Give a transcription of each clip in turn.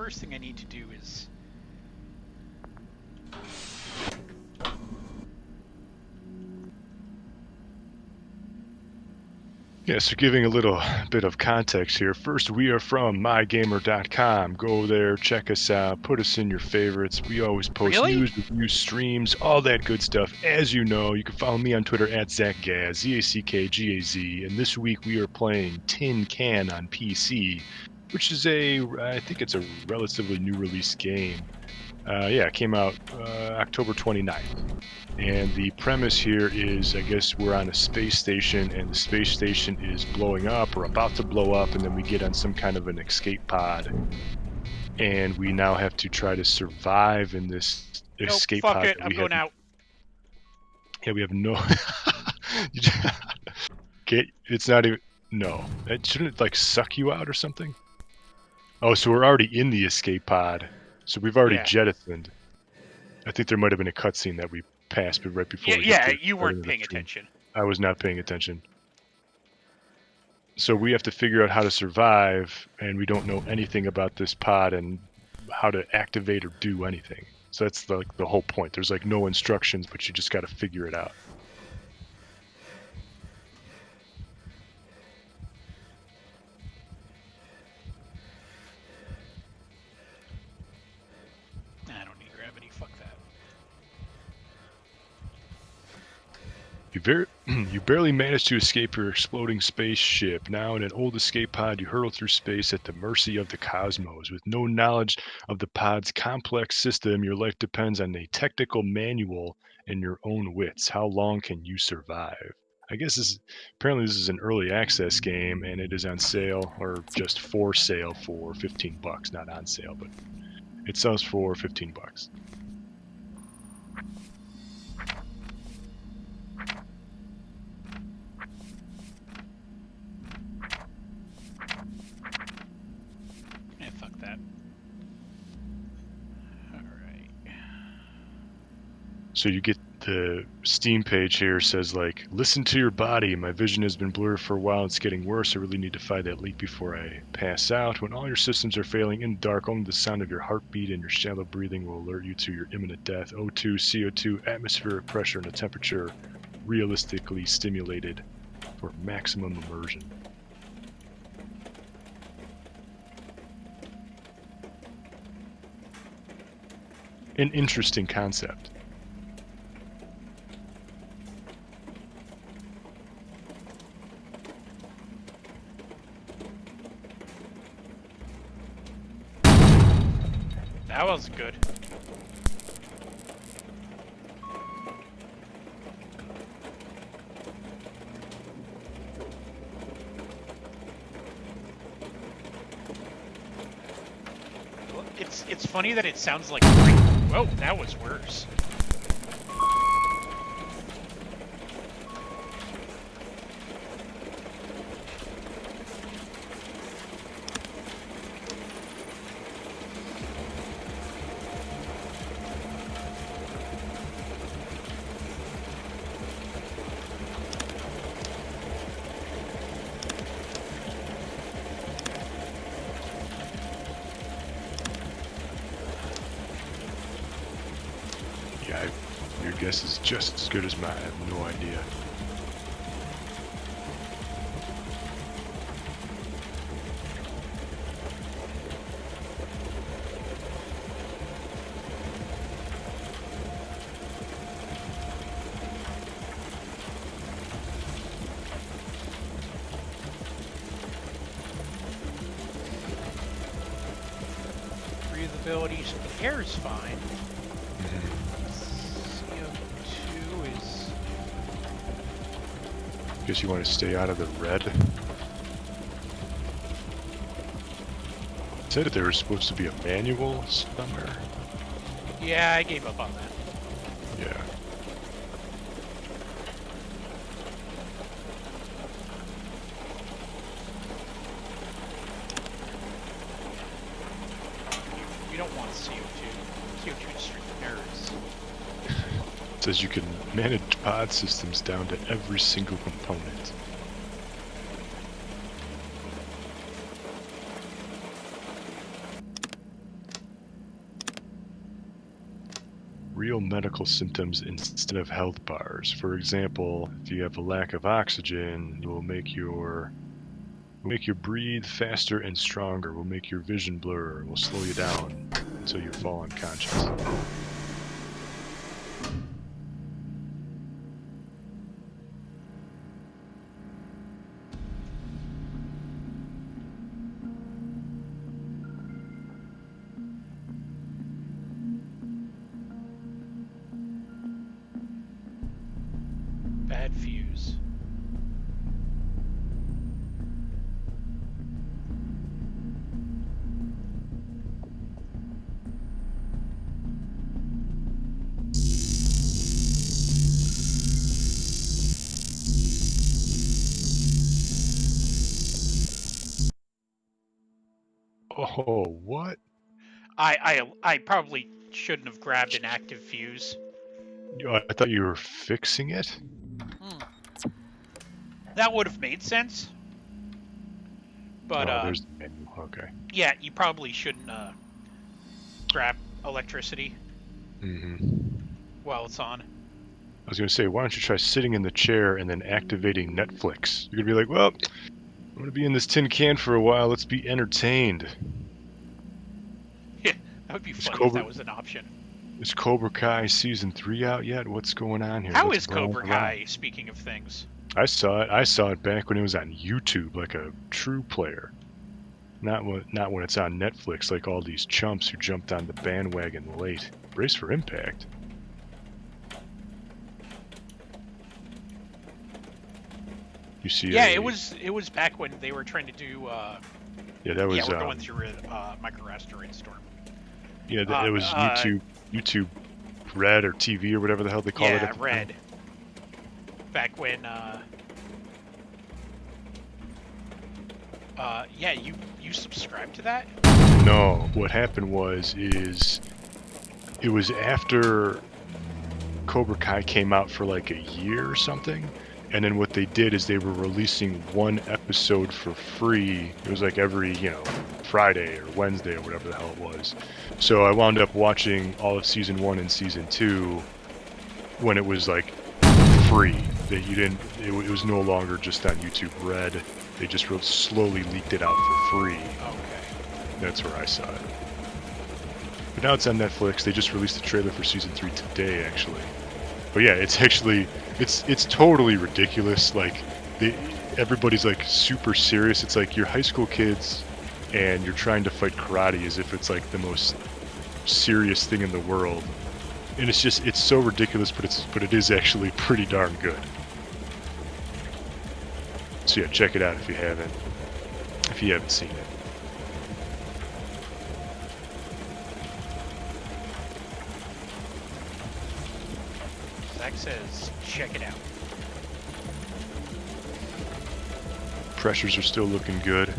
first thing I need to do is... Yeah, so giving a little bit of context here. First, we are from MyGamer.com. Go there, check us out, put us in your favorites. We always post Really? news, reviews, streams, all that good stuff. As you know, you can follow me on Twitter at ZackGaz, Z-A-C-K-G-A-Z. And this week we are playing Tin Can on PC, which is I think it's a relatively new release game. It came out October 29th. And the premise here is, I guess we're on a space station and the space station is blowing up or about to blow up, and then we get on some kind of an escape pod. And we now have to try to survive in this Nope, escape fuck pod it, that I'm we have. going out. Yeah, we have no... It's not even... No. Shouldn't it, like, suck you out or something? Oh, so we're already in the escape pod. So we've already jettisoned. I think there might have been a cutscene that we passed, but right before we hit the you weren't starting of the paying stream. attention. I was not paying attention. So we have to figure out how to survive, and we don't know anything about this pod and how to activate or do anything. So that's the whole point. There's like no instructions, but you just got to figure it out. I don't need gravity, fuck that. You barely managed to escape your exploding spaceship. Now in an old escape pod, you hurtle through space at the mercy of the cosmos. With no knowledge of the pod's complex system, your life depends on a technical manual and your own wits. How long can you survive? I guess apparently this is an early access game, and it is on sale, or just for sale, for $15. Not on sale, but it sells for $15. Yeah, fuck that. Alright. So you get the Steam page here, says like, listen to your body. My vision has been blurred for a while. It's getting worse. I really need to find that leak before I pass out. When all your systems are failing in the dark, only the sound of your heartbeat and your shallow breathing will alert you to your imminent death. O2, CO2, atmospheric pressure, and a temperature realistically stimulated for maximum immersion. An interesting concept. That was good. It's funny that it sounds like... Whoa, that was worse. Your guess is just as good as mine. I have no idea. Breathability, so the air is fine. CO2 is... Guess you want to stay out of the red. It said that there was supposed to be a manual somewhere. Yeah, I gave up on that. Yeah. You don't want CO2. CO2 is straight nerds. It says you can manage pod systems down to every single component. real medical symptoms instead of health bars. For example, if you have a lack of oxygen, it will make your breathe faster and stronger, will make your vision blur, will slow you down until you fall unconscious. Bad fuse. Oh, what? I probably shouldn't have grabbed an active fuse. I thought you were fixing it? That would have made sense. But Oh, there's the menu. Okay. yeah, you probably shouldn't grab electricity while it's on. I was going to say, why don't you try sitting in the chair and then activating Netflix? You're going to be like, well, I'm going to be in this tin can for a while. Let's be entertained. Yeah, that would be Is funny if that was an option. Is Cobra Kai Season 3 out yet? What's going on here? How is Cobra Kai, speaking of things? I saw it back when it was on YouTube, like a true player. Not when it's on Netflix, like all these chumps who jumped on the bandwagon late. Brace for impact. You see? Yeah, it was back when they were trying to do. Yeah, that was. Yeah, we're going through a micro asteroid storm. Yeah, it was YouTube Red or TV or whatever the hell they call it. Yeah, Red. Back when. Yeah, you subscribed to that? No, what happened was it was after Cobra Kai came out for like a year or something, and then what they did is they were releasing one episode for free. It was like every, Friday or Wednesday or whatever the hell it was. So I wound up watching all of season 1 and season 2 when it was like free. That you didn't. It was no longer just on YouTube Red. They just slowly leaked it out for free. Okay. That's where I saw it. But now it's on Netflix. They just released the trailer for season 3 today, actually. But yeah, it's actually it's totally ridiculous. Like everybody's like super serious. It's like you're high school kids and you're trying to fight karate as if it's like the most serious thing in the world. And it's so ridiculous, but it is actually pretty darn good. So yeah, check it out if you haven't seen it. Zach says, check it out. Pressures are still looking good.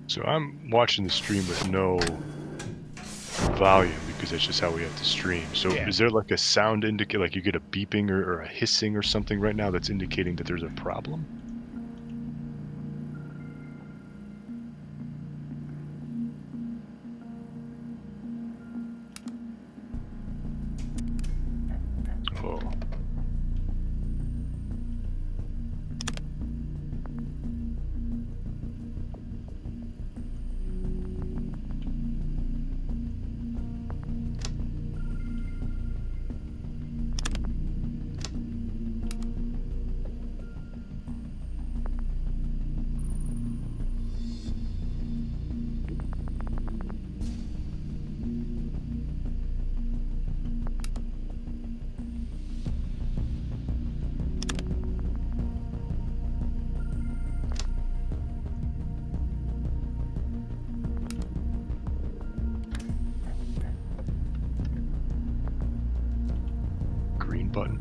So I'm watching the stream with no volume because that's just how we have to stream. So Yeah. Is there like a sound indicator, like you get a beeping or a hissing or something right now that's indicating that there's a problem? Oh. button.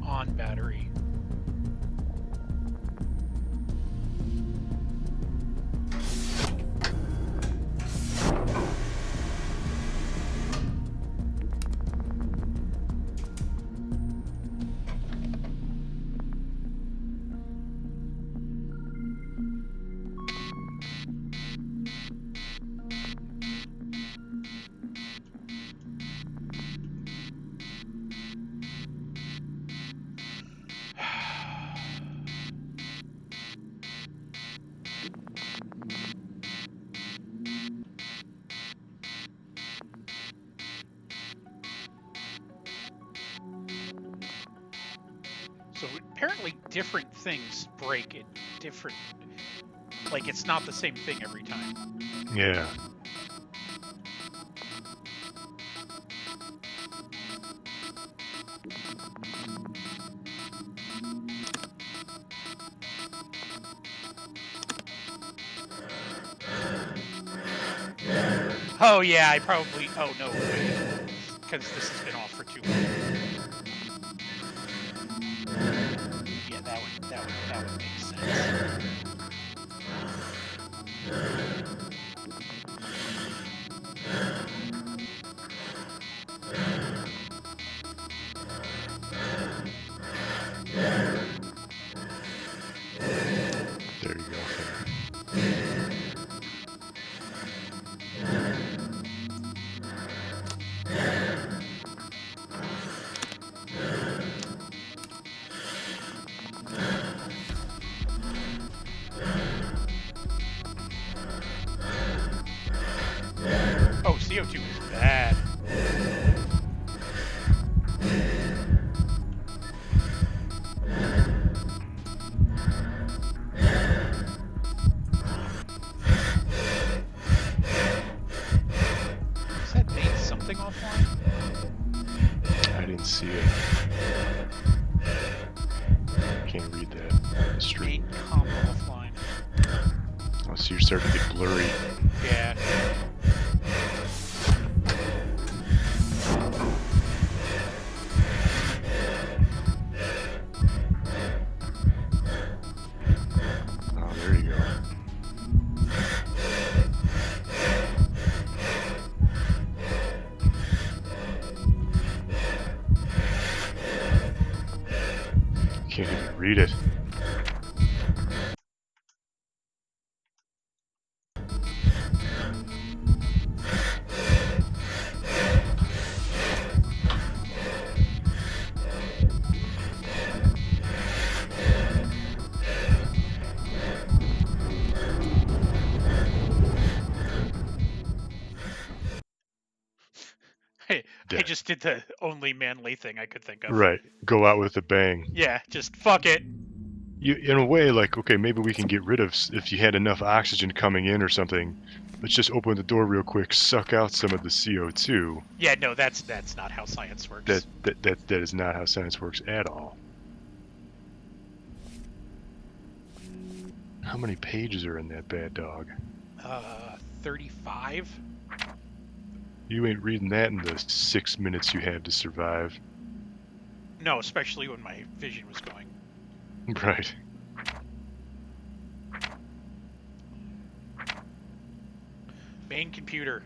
On battery. So apparently different things break at different... Like, it's not the same thing every time. Yeah. Oh, yeah, I probably... Oh, no, wait. Because this has been off for too long. Yeah, that would make sense. There you go. Oh, CO2 is bad. Is that made something offline? I didn't see it. Can't read that on the stream. Main comp offline. Oh, so you're starting to get blurry. Yeah. Oh, there you go. Can't even read it. I Yeah. just did the only manly thing I could think of. Right. Go out with a bang. Yeah, just fuck it. You, in a way, like, okay, maybe we can get rid of, if you had enough oxygen coming in or something, let's just open the door real quick, suck out some of the CO2. Yeah, no, that's not how science works. That is not how science works at all. How many pages are in that bad dog? 35? You ain't reading that in the 6 minutes you have to survive. No, especially when my vision was going. Right. Main computer.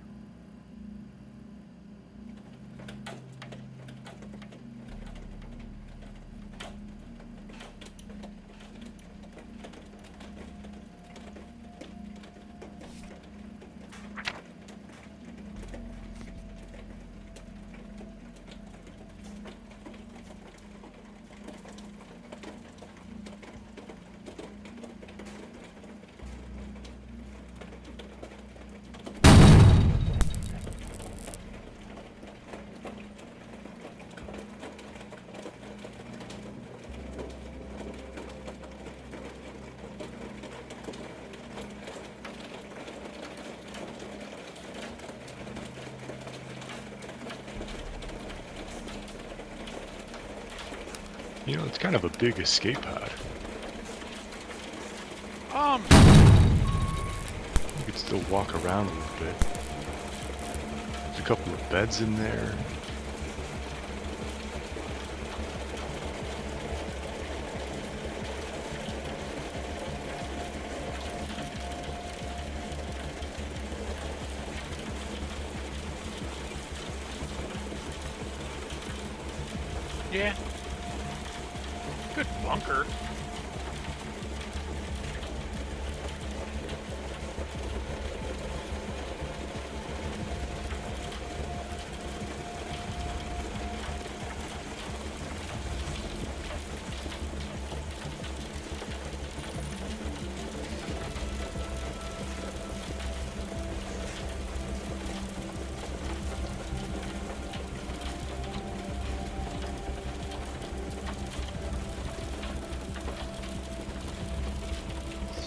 You know, it's kind of a big escape pod. You could still walk around a little bit. There's a couple of beds in there. Yeah. Good bunker.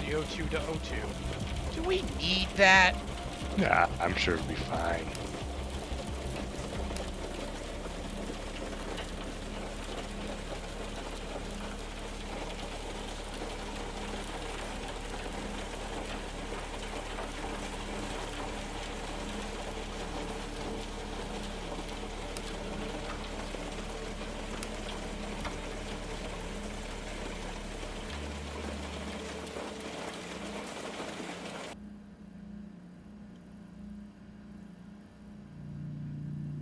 CO2 to O2. Do we need that? Nah, I'm sure it'll be fine.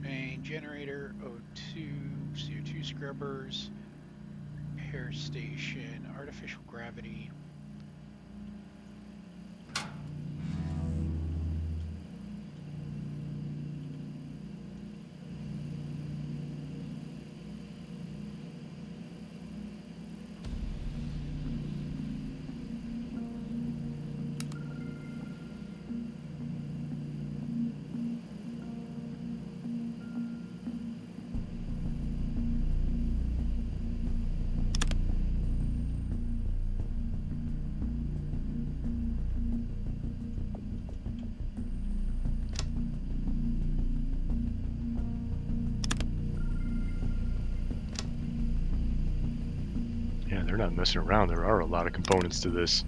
Main generator, O2, CO2 scrubbers, repair station, artificial gravity. Yeah, they're not messing around. There are a lot of components to this.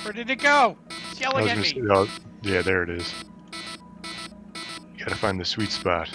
Where did it go? It's I yelling was at gonna me. say, oh, yeah, there it is. You gotta find the sweet spot.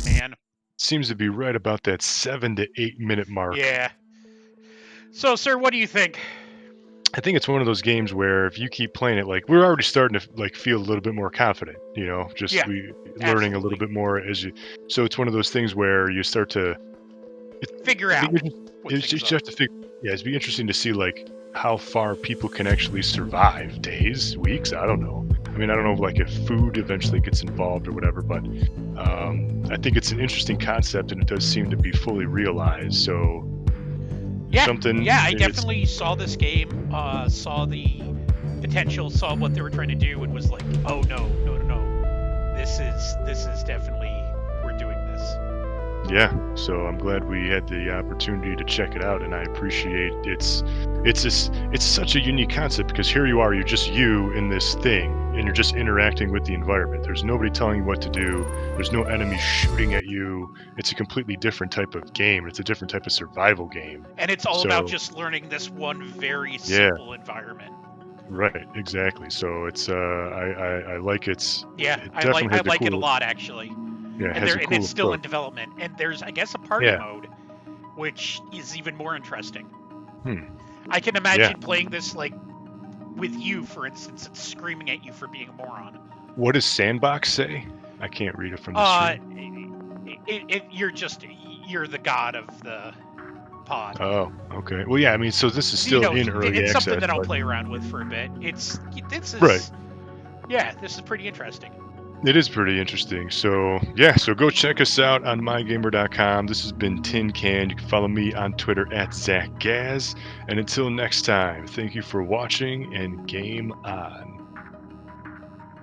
man. Seems to be right about that 7 to 8 minute mark. Yeah. So, sir, what do you think? I think it's one of those games where if you keep playing it, like we're already starting to like feel a little bit more confident, just Yeah, we learning a little absolutely. bit more as you. So it's one of those things where you start to. Figure It'd be, out what it's things just you are. have to figure. Yeah, it'd be interesting to see like how far people can actually survive days, weeks. I don't know. I mean, I don't know like if food eventually gets involved or whatever, but I think it's an interesting concept and it does seem to be fully realized. So Yeah, something yeah, I it's definitely saw this game, saw the potential, saw what they were trying to do, and was like, oh no, no, no, no, this is definitely, we're doing this. Yeah, so I'm glad we had the opportunity to check it out, and I appreciate it's such a unique concept because here you are, you're just you in this thing, and you're just interacting with the environment. There's nobody telling you what to do. There's no enemies shooting at you. It's a completely different type of game. It's a different type of survival game. And it's all about So just learning this one very yeah, simple environment. right, exactly. So it's I like Yeah, it I definitely has a like it a cool lot actually. yeah, it And has a it's cool still in approach. development. And there's, I guess, a party Yeah. mode, which is even more interesting. Hmm. I can Yeah. imagine playing this like with you, for instance, and screaming at you for being a moron. What does sandbox say? I can't read it from the Uh, screen. you're the god of the pod. Oh, okay. Well, yeah, I mean, so this is You still know, in early it's something access, that I'll but play around with for a bit. This right. is yeah, this is pretty interesting. It is pretty interesting. So, yeah, so go check us out on mygamer.com. This has been Tin Can. You can follow me on Twitter at ZachGaz. And until next time, thank you for watching and game on.